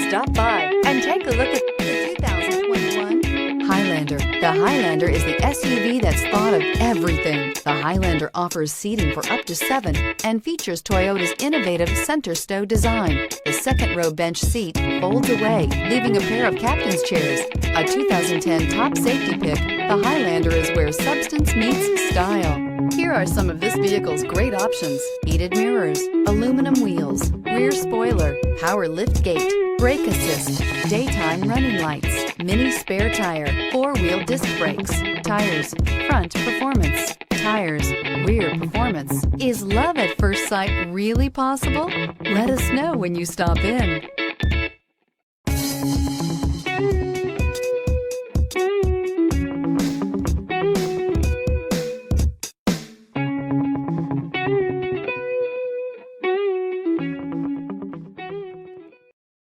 Stop by and take a look at the 2021 Highlander. The Highlander is the SUV that's thought of everything. The Highlander offers seating for up to 7 and features Toyota's innovative center stow design. The second row bench seat folds away, leaving a pair of captain's chairs. A 2010 top safety pick, the Highlander is where substance meets style. Here are some of this vehicle's great options: heated mirrors, aluminum wheels, rear spoiler, power lift gate, brake assist, daytime running lights, mini spare tire, 4-wheel disc brakes, tires, front performance, tires, rear performance. Is love at first sight really possible? Let us know when you stop in.